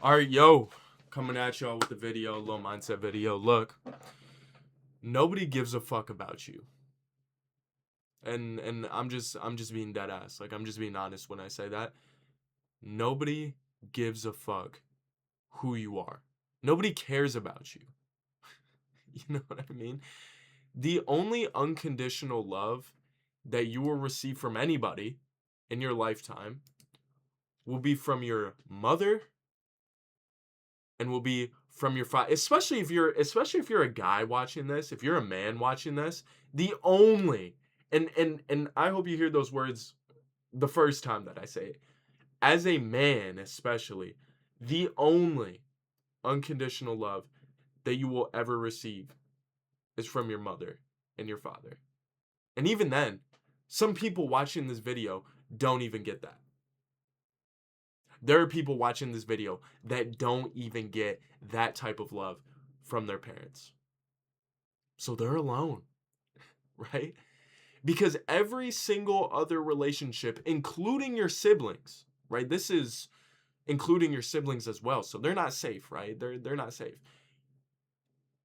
All right, yo, coming at y'all with the video, low mindset video. Look, nobody gives a fuck about you, and I'm just being dead ass. Like I'm just being honest when I say that. Nobody gives a fuck who you are. Nobody cares about you. You know what I mean? The only unconditional love that you will receive from anybody in your lifetime will be from your mother and will be from your father, especially if you're a guy watching this, if you're a man watching this, the only and I hope you hear those words the first time that I say it. As a man, especially, the only unconditional love that you will ever receive is from your mother and your father. And even then, some people watching this video don't even get that. There are people watching this video that don't even get that type of love from their parents. So they're alone, right? Because every single other relationship, including your siblings, right? This is including your siblings as well. So they're not safe, right? They're not safe.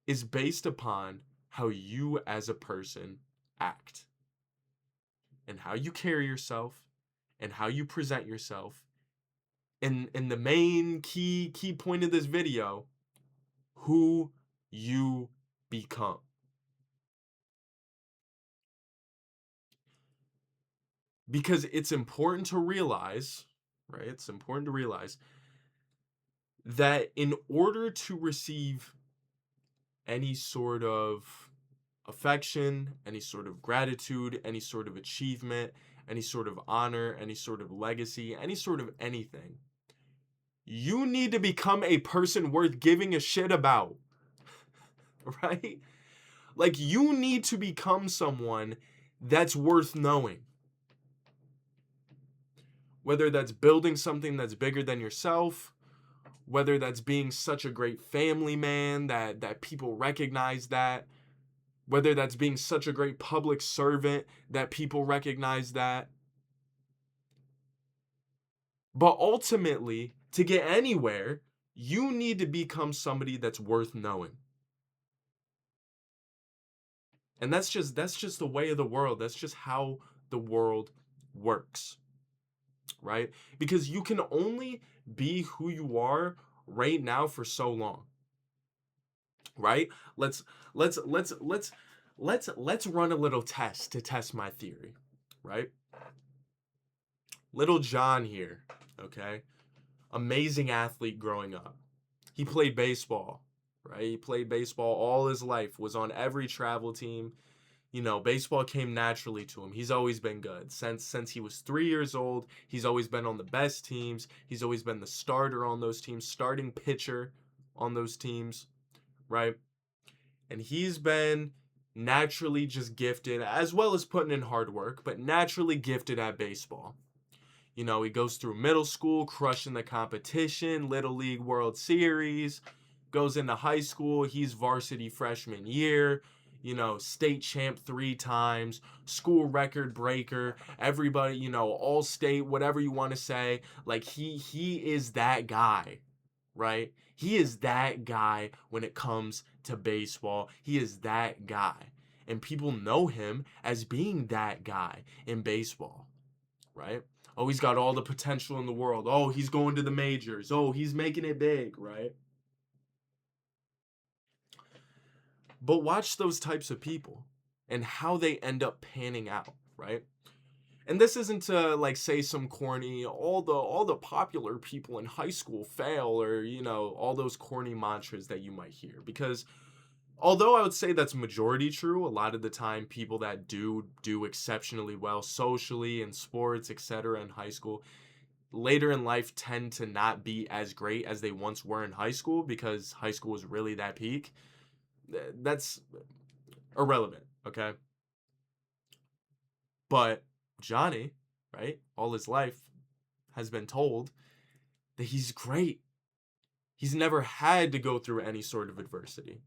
Is based upon how you as a person act and how you carry yourself and how you present yourself. And the main key point of this video, who you become. Because it's important to realize, right? It's important to realize that in order to receive any sort of affection, any sort of gratitude, any sort of achievement, any sort of honor, any sort of legacy, any sort of anything, you need to become a person worth giving a shit about, right? Like, you need to become someone that's worth knowing. Whether that's building something that's bigger than yourself, whether that's being such a great family man that people recognize that, whether that's being such a great public servant that people recognize that. But ultimately, to get anywhere, you need to become somebody that's worth knowing. And that's just the way of the world. That's just how the world works. Right? Because you can only be who you are right now for so long. Right? Let's let's let's let's let's run a little test to test my theory, right? Little John here, okay? Amazing athlete growing up. He played baseball, right? He played baseball all his life, was on every travel team. You know, baseball came naturally to him. He's always been good. Since he was 3 years old, he's always been on the best teams. He's always been the starter on those teams, starting pitcher on those teams, right? And he's been naturally just gifted, as well as putting in hard work, but naturally gifted at baseball. You know, he goes through middle school, crushing the competition, Little League World Series, goes into high school, he's varsity freshman year, you know, state champ 3 times, school record breaker, everybody, you know, all state, whatever you want to say. Like he is that guy, right? He is that guy when it comes to baseball. He is that guy. And people know him as being that guy in baseball, right? Oh, he's got all the potential in the world. Oh, he's going to the majors. Oh, he's making it big, right? But watch those types of people and how they end up panning out, right? And this isn't to like say some corny all the popular people in high school fail, or you know, all those corny mantras that you might hear, because although I would say that's majority true, a lot of the time people that do exceptionally well socially in sports, etc. in high school, later in life tend to not be as great as they once were in high school, because high school was really that peak. That's irrelevant, okay? But Johnny, right, all his life has been told that he's great. He's never had to go through any sort of adversity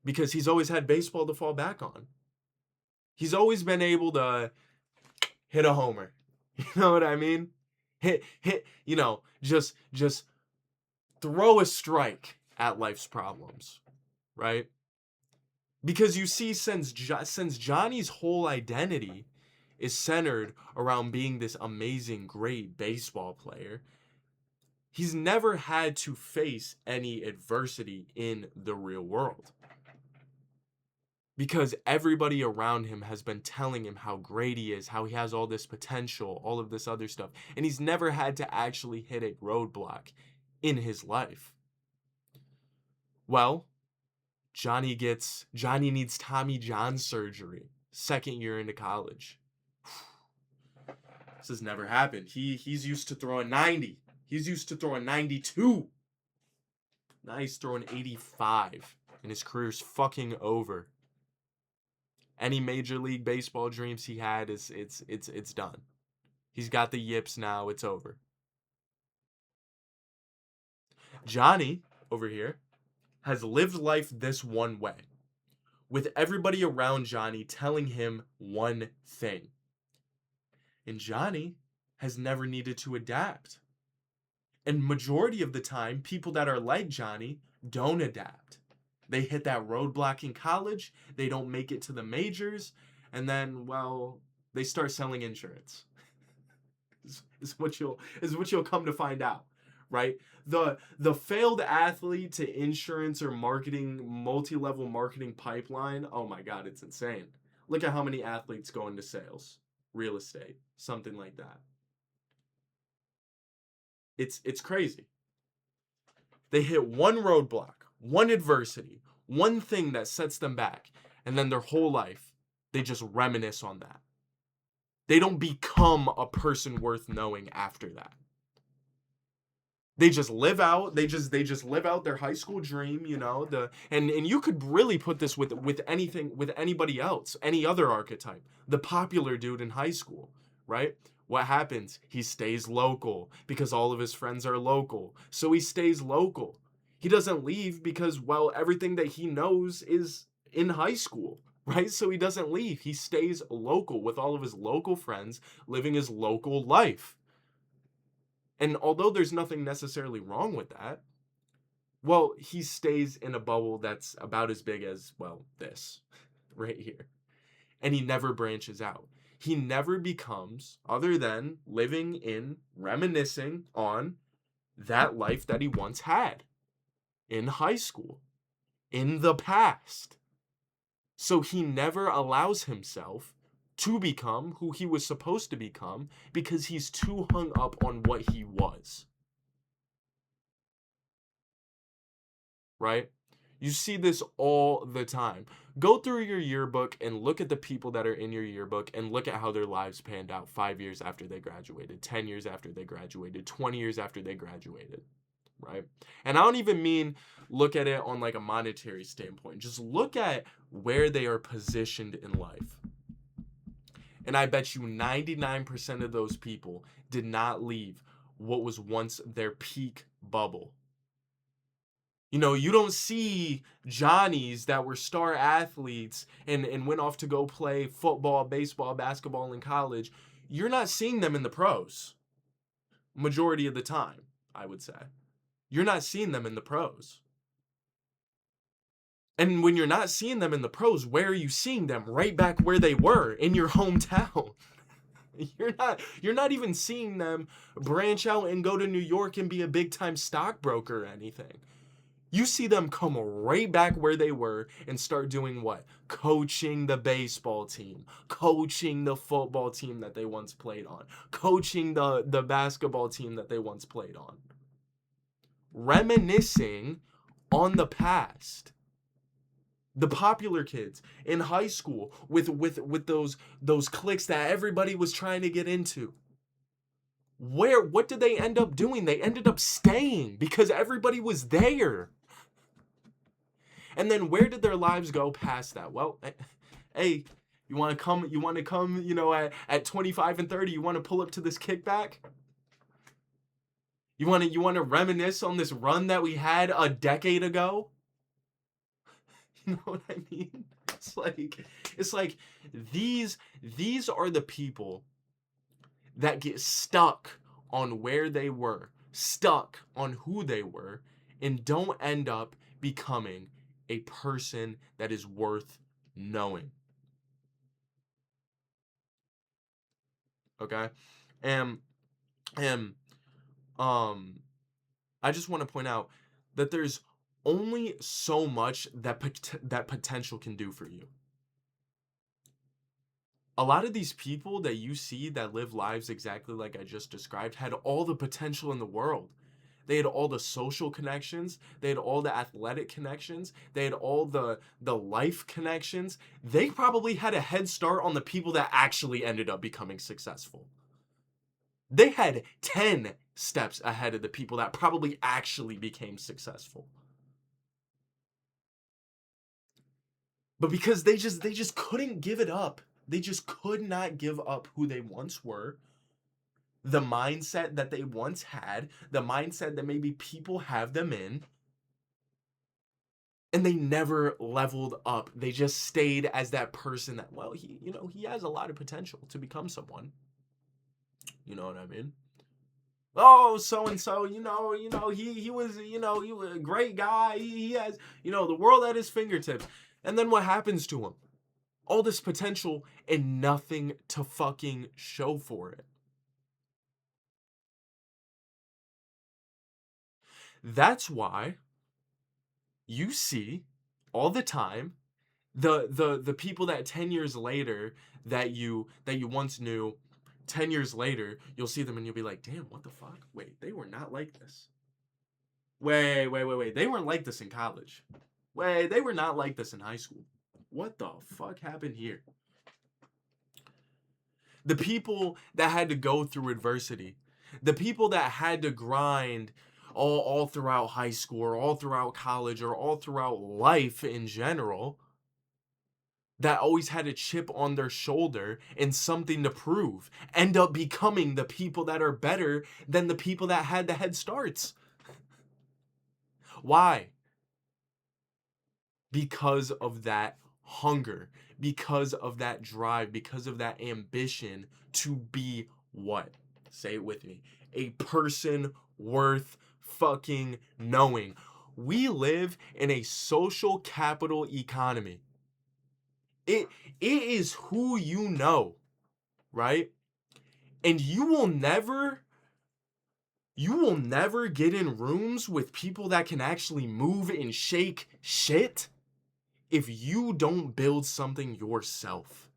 because he's always had baseball to fall back on. He's always been able to hit a homer. You know what I mean? Hit, you know, just throw a strike at life's problems, right? Because you see, since Johnny's whole identity is centered around being this amazing, great baseball player, he's never had to face any adversity in the real world. Because everybody around him has been telling him how great he is, how he has all this potential, all of this other stuff. And he's never had to actually hit a roadblock in his life. Well, Johnny needs Tommy John surgery, second year into college. This has never happened. He's used to throwing 90. He's used to throwing 92. Now he's throwing 85, and his career's fucking over. Any Major League Baseball dreams he had it's done. He's got the yips now. It's over. Johnny over here has lived life this one way, with everybody around Johnny telling him one thing. And Johnny has never needed to adapt. And majority of the time, people that are like Johnny don't adapt. They hit that roadblock in college, they don't make it to the majors, and then, well, they start selling insurance. is what you'll come to find out, right? The failed athlete to insurance or marketing, multi-level marketing pipeline, oh my God, it's insane. Look at how many athletes go into sales, real estate, something like that. It's crazy. They hit one roadblock, one adversity, one thing that sets them back, and then their whole life, they just reminisce on that. They don't become a person worth knowing after that. They just live out, they just live out their high school dream, you know, and you could really put this with anything, with anybody else, any other archetype. The popular dude in high school, right? What happens? He stays local because all of his friends are local. So he stays local. He doesn't leave because, well, everything that he knows is in high school, right? So he doesn't leave. He stays local with all of his local friends, living his local life. And although there's nothing necessarily wrong with that, well, he stays in a bubble that's about as big as, well, this right here. And he never branches out. He never becomes, other than living in, reminiscing on that life that he once had in high school, in the past. So he never allows himself to become who he was supposed to become because he's too hung up on what he was. Right? You see this all the time. Go through your yearbook and look at the people that are in your yearbook and look at how their lives panned out 5 years after they graduated, 10 years after they graduated, 20 years after they graduated, right? And I don't even mean look at it on like a monetary standpoint. Just look at where they are positioned in life. And I bet you 99% of those people did not leave what was once their peak bubble. You know, you don't see Johnnies that were star athletes and went off to go play football, baseball, basketball in college. You're not seeing them in the pros. Majority of the time, I would say. You're not seeing them in the pros. And when you're not seeing them in the pros, where are you seeing them? Right back where they were, in your hometown. You're not even seeing them branch out and go to New York and be a big-time stockbroker or anything. You see them come right back where they were and start doing what? Coaching the baseball team, coaching the football team that they once played on, coaching the basketball team that they once played on. Reminiscing on the past. The popular kids in high school with those cliques that everybody was trying to get into. What did they end up doing? They ended up staying because everybody was there. And then where did their lives go past that? Well, hey, you want to come, you know, at 25 and 30, you want to pull up to this kickback? You want to reminisce on this run that we had a decade ago? You know what I mean? It's like these are the people that get stuck on where they were stuck on who they were and don't end up becoming a person that is worth knowing. Okay? And and um I just want to point out that there's only so much that that potential can do for you. A lot of these people that you see that live lives exactly like I just described had all the potential in the world. They had all the social connections, they had all the athletic connections, they had all the life connections. They probably had a head start on the people that actually ended up becoming successful. They had 10 steps ahead of the people that probably actually became successful. But because they just couldn't give it up. They just could not give up who they once were, the mindset that they once had, the mindset that maybe people have them in, and they never leveled up. They just stayed as that person that, well, he has a lot of potential to become someone. You know what I mean? Oh, so and so, he was, he was a great guy. He has, the world at his fingertips. And then what happens to him? All this potential and nothing to fucking show for it. That's why you see all the time the people that 10 years later that you once knew, 10 years later you'll see them and you'll be like, damn, what the fuck, wait, they were not like this. Wait, they weren't like this in college. Wait, they were not like this in high school. What the fuck happened here? The people that had to go through adversity, the people that had to grind all throughout high school or all throughout college or all throughout life in general, that always had a chip on their shoulder and something to prove, end up becoming the people that are better than the people that had the head starts. Why? Because of that hunger, because of that drive, because of that ambition to be what? Say it with me. A person worth fucking knowing. We live in a social capital economy. It is who you know, right? And you will never get in rooms with people that can actually move and shake shit if you don't build something yourself.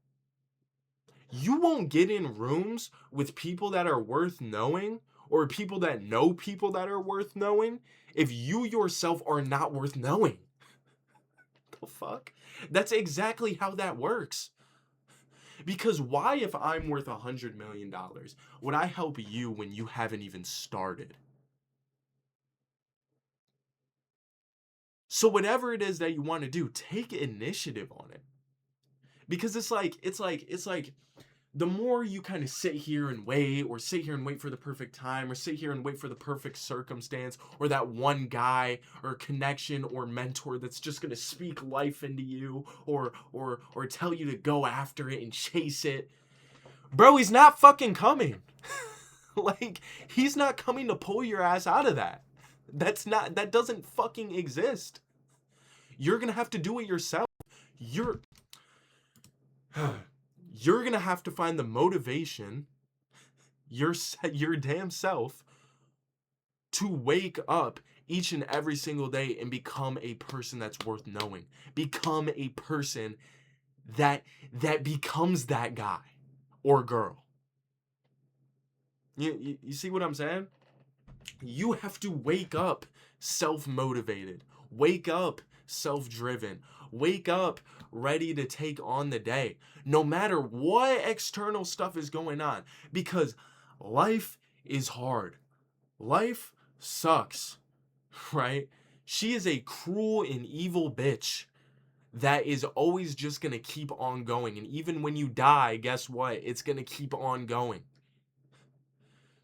You won't get in rooms with people that are worth knowing or people that know people that are worth knowing if you yourself are not worth knowing. The fuck? That's exactly how that works. Because why, if I'm worth $100 million, would I help you when you haven't even started? So whatever it is that you want to do, take initiative on it. Because it's like the more you kind of sit here and wait, or sit here and wait for the perfect time, or sit here and wait for the perfect circumstance, or that one guy or connection or mentor that's just gonna speak life into you, or tell you to go after it and chase it. Bro, he's not fucking coming. Like, he's not coming to pull your ass out of that. That doesn't fucking exist. You're gonna have to do it yourself. You're you're gonna have to find the motivation, your damn self, to wake up each and every single day and become a person that's worth knowing. Become a person that becomes that guy or girl. You see what I'm saying? You have to wake up self-motivated. Wake up self-driven. Wake up ready to take on the day, no matter what external stuff is going on, because life is hard. Life sucks, right? She is a cruel and evil bitch that is always just gonna keep on going. And even when you die, guess what? It's gonna keep on going.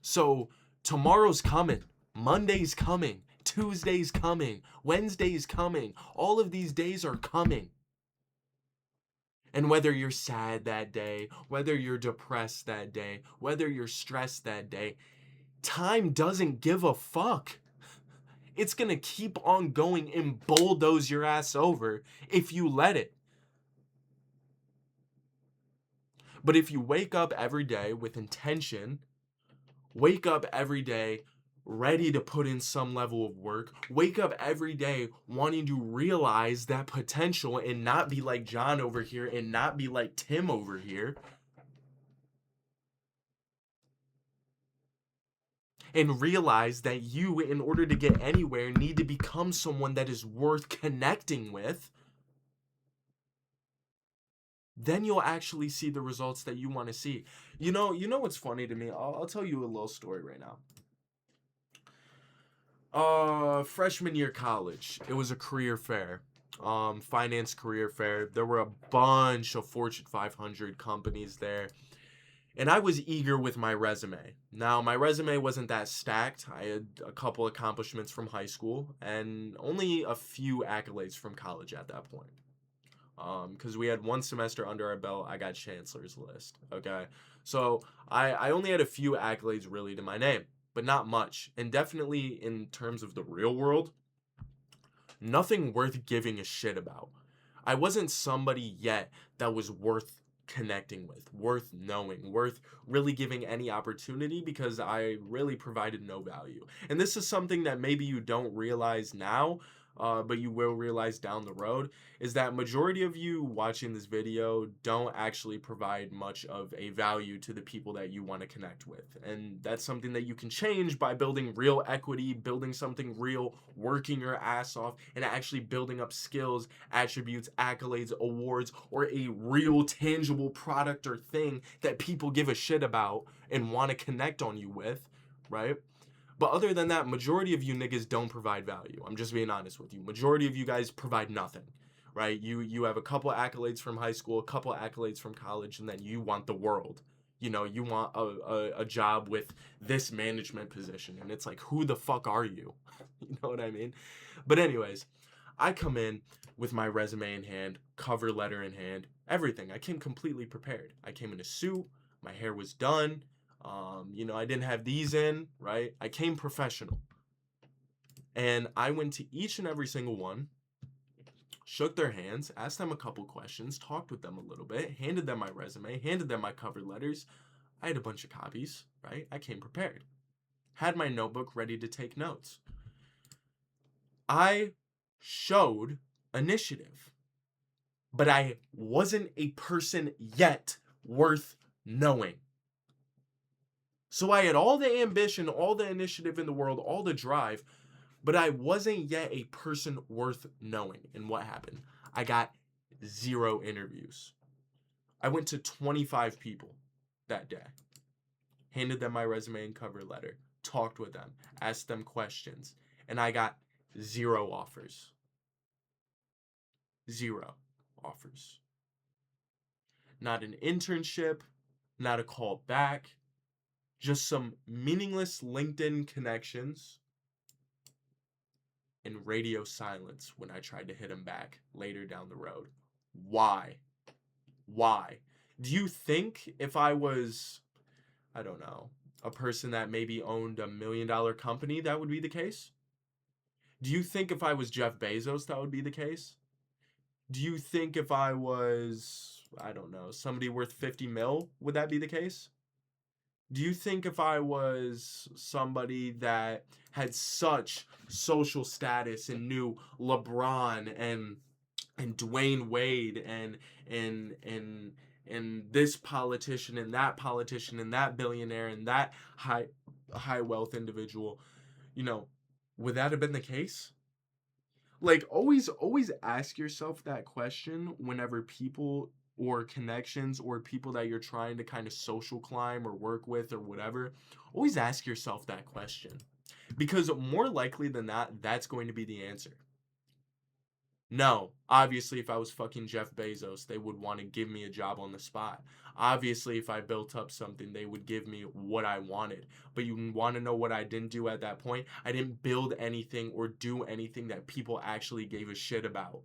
So tomorrow's coming, Monday's coming, Tuesday's coming, Wednesday's coming. All of these days are coming. And whether you're sad that day, whether you're depressed that day, whether you're stressed that day, Time doesn't give a fuck. It's gonna keep on going and bulldoze your ass over if you let it. But if you wake up every day with intention, wake up every day ready to put in some level of work, wake up every day wanting to realize that potential and not be like John over here and not be like Tim over here, and realize that you, in order to get anywhere, need to become someone that is worth connecting with, then you'll actually see the results that you want to see. You know what's funny to me? I'll tell you a little story right now. Freshman year college, it was a career fair, finance career fair. There were a bunch of Fortune 500 companies there, and I was eager with my resume. Now, my resume wasn't that stacked. I had a couple accomplishments from high school and only a few accolades from college at that point. Because we had one semester under our belt, I got chancellor's list. Okay, so I only had a few accolades really to my name, but not much. And definitely in terms of the real world, nothing worth giving a shit about. I wasn't somebody yet that was worth connecting with, worth knowing, worth really giving any opportunity because I really provided no value. And this is something that maybe you don't realize now, but you will realize down the road, is that majority of you watching this video don't actually provide much of a value to the people that you want to connect with. And that's something that you can change by building real equity, building something real, working your ass off, and actually building up skills, attributes, accolades, awards, or a real tangible product or thing that people give a shit about and want to connect on you with, right? But other than that, majority of you niggas don't provide value. I'm just being honest with you. Majority of you guys provide nothing, right? You have a couple accolades from high school, a couple accolades from college, and then you want the world. You want a job with this management position, and it's like, who the fuck are you? You know what I mean? But anyways, I come in with my resume in hand, cover letter in hand, everything. I came completely prepared. I came in a suit, my hair was done. I didn't have these in, right? I came professional. And I went to each and every single one, shook their hands, asked them a couple questions, talked with them a little bit, handed them my resume, handed them my cover letters. I had a bunch of copies, right? I came prepared. Had my notebook ready to take notes. I showed initiative, but I wasn't a person yet worth knowing. So I had all the ambition, all the initiative in the world, all the drive, but I wasn't yet a person worth knowing. And what happened? I got 0 interviews. I went to 25 people that day, handed them my resume and cover letter, talked with them, asked them questions, and I got 0 offers. 0 offers. Not an internship, not a call back, just some meaningless LinkedIn connections and radio silence when I tried to hit him back later down the road. Why? Why? Do you think if I was, I don't know, a person that maybe owned $1 million company, that would be the case? Do you think if I was Jeff Bezos, that would be the case? Do you think if I was, I don't know, somebody worth 50 mil, would that be the case? Do you think if I was somebody that had such social status and knew LeBron and Dwayne Wade and this politician and that billionaire and that high wealth individual, you know, would that have been the case? Like always ask yourself that question whenever people or connections or people that you're trying to kind of social climb or work with or whatever, always ask yourself that question. Because more likely than not, that's going to be the answer. No, obviously, if I was fucking Jeff Bezos, they would want to give me a job on the spot. Obviously, if I built up something, they would give me what I wanted. But you want to know what I didn't do at that point? I didn't build anything or do anything that people actually gave a shit about.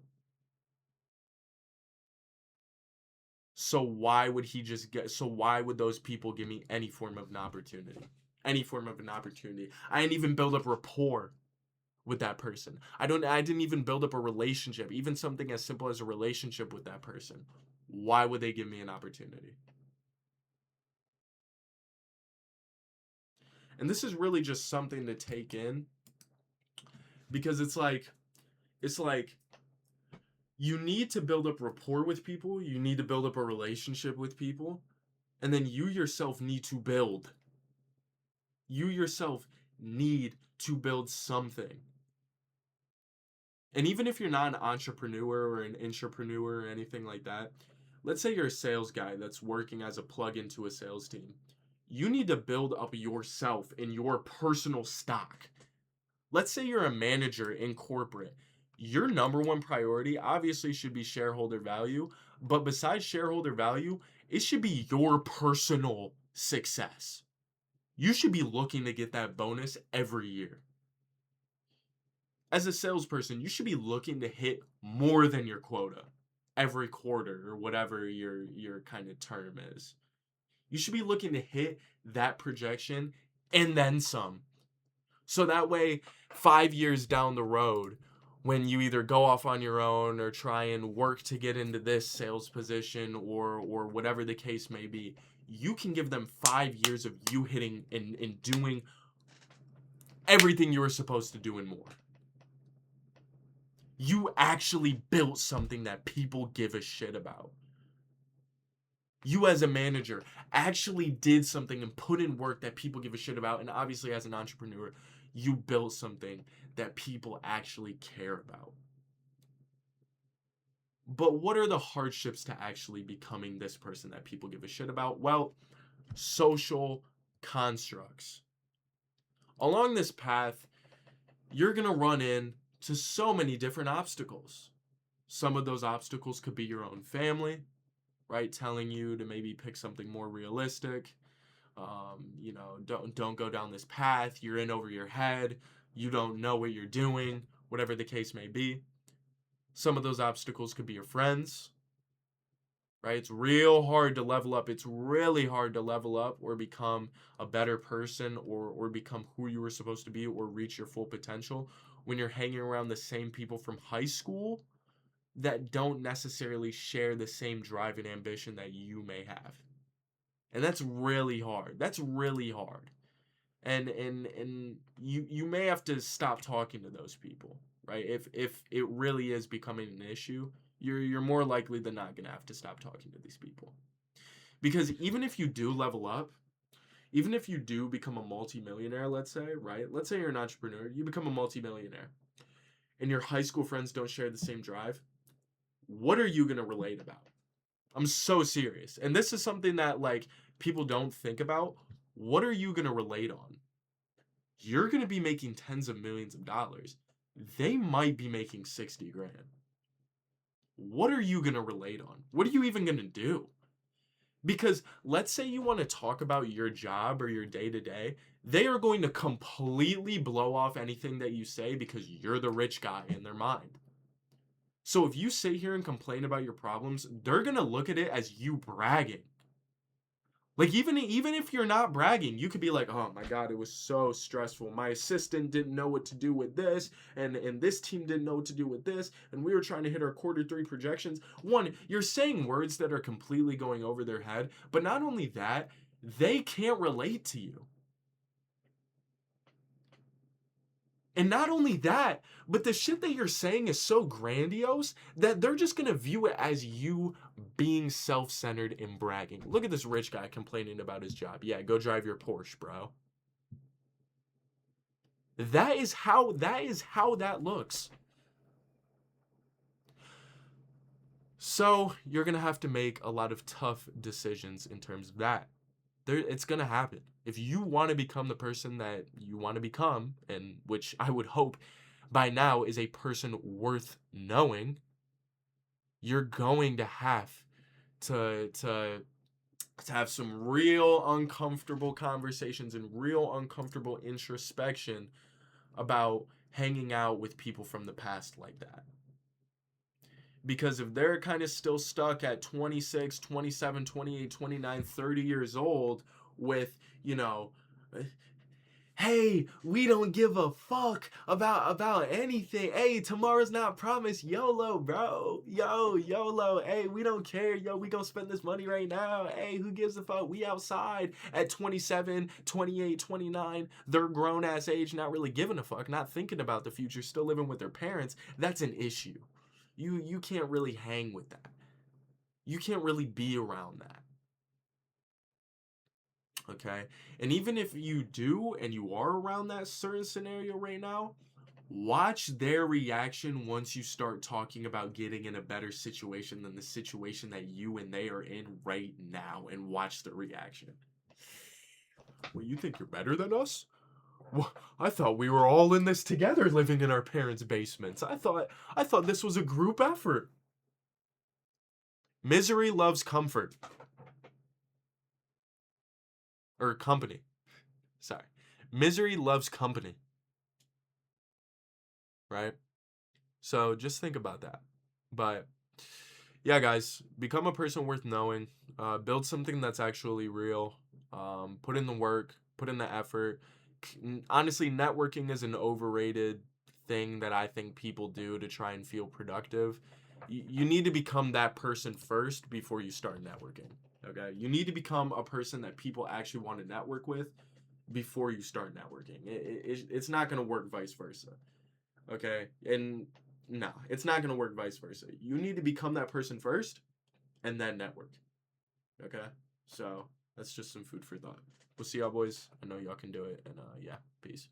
So why would those people give me any form of an opportunity? any form of an opportunity. I didn't even build up rapport with that person. I didn't even build up a relationship, even something as simple as a relationship with that person. Why would they give me an opportunity? And this is really just something to take in, because it's like you need to build up rapport with people, you need to build up a relationship with people, and then you yourself need to build. You yourself need to build something. And even if you're not an entrepreneur or an intrapreneur or anything like that, let's say you're a sales guy that's working as a plug into a sales team. You need to build up yourself and your personal stock. Let's say you're a manager in corporate. Your number one priority obviously should be shareholder value, but besides shareholder value, it should be your personal success. You should be looking to get that bonus every year. As a salesperson, you should be looking to hit more than your quota every quarter, or whatever your kind of term is. You should be looking to hit that projection and then some. So that way, 5 years down the road, when you either go off on your own or try and work to get into this sales position, or whatever the case may be, you can give them 5 years of you hitting and doing everything you were supposed to do and more. You actually built something that people give a shit about. You as a manager actually did something and put in work that people give a shit about. And obviously as an entrepreneur, you built something that people actually care about. But what are the hardships to actually becoming this person that people give a shit about? Well, social constructs. Along this path, you're going to run into so many different obstacles. Some of those obstacles could be your own family, right? Telling you to maybe pick something more realistic. Don't go down this path. You're in over your head. You don't know what you're doing, whatever the case may be. Some of those obstacles could be your friends, right? It's real hard to level up. It's really hard to level up or become a better person, or become who you were supposed to be, or reach your full potential when you're hanging around the same people from high school that don't necessarily share the same drive and ambition that you may have. And that's really hard. That's really hard. And you may have to stop talking to those people, right? If it really is becoming an issue, you're more likely than not going to have to stop talking to these people. Because even if you do level up, even if you do become a multimillionaire, let's say, right? Let's say you're an entrepreneur, you become a multimillionaire, and your high school friends don't share the same drive. What are you going to relate about? I'm so serious. And this is something that like people don't think about. What are you going to relate on? You're going to be making tens of millions of dollars. They might be making 60 grand. What are you going to relate on? What are you even going to do? Because let's say you want to talk about your job or your day to day, they are going to completely blow off anything that you say because you're the rich guy in their mind. So if you sit here and complain about your problems, they're going to look at it as you bragging. Like even if you're not bragging, you could be like, "Oh my god, it was so stressful. My assistant didn't know what to do with this, and this team didn't know what to do with this, and we were trying to hit our Q3 projections." One, you're saying words that are completely going over their head, but not only that, they can't relate to you. And not only that, but the shit that you're saying is so grandiose that they're just gonna view it as you being self-centered and bragging. Look at this rich guy complaining about his job. Yeah, go drive your Porsche, bro. That is how that looks. So you're gonna have to make a lot of tough decisions in terms of that. It's gonna happen. If you want to become the person that you want to become, and which I would hope by now is a person worth knowing, you're going to have to have some real uncomfortable conversations and real uncomfortable introspection about hanging out with people from the past like that. Because if they're kind of still stuck at 26, 27, 28, 29, 30 years old with, hey, we don't give a fuck about anything. Hey, tomorrow's not promised. YOLO, bro. YOLO. Hey, we don't care. Yo, we gonna spend this money right now. Hey, who gives a fuck? We outside at 27, 28, 29. They're grown ass age, not really giving a fuck, not thinking about the future, still living with their parents. That's an issue. You can't really hang with that. You can't really be around that. Okay? And even if you do and you are around that certain scenario right now, watch their reaction once you start talking about getting in a better situation than the situation that you and they are in right now, and watch the reaction. Well, you think you're better than us? Well, I thought we were all in this together living in our parents' basements. I thought this was a group effort. Misery loves comfort. Or company. Sorry. Misery loves company, right? So just think about that. But yeah, guys, become a person worth knowing. Build something that's actually real. Put in the work, put in the effort. Honestly, networking is an overrated thing that I think people do to try and feel productive. You need to become that person first before you start networking. Okay? You need to become a person that people actually want to network with before you start networking. It's not going to work vice versa. Okay? And no, it's not going to work vice versa. You need to become that person first and then network. Okay? So that's just some food for thought. We'll see y'all boys. I know y'all can do it. And yeah, peace.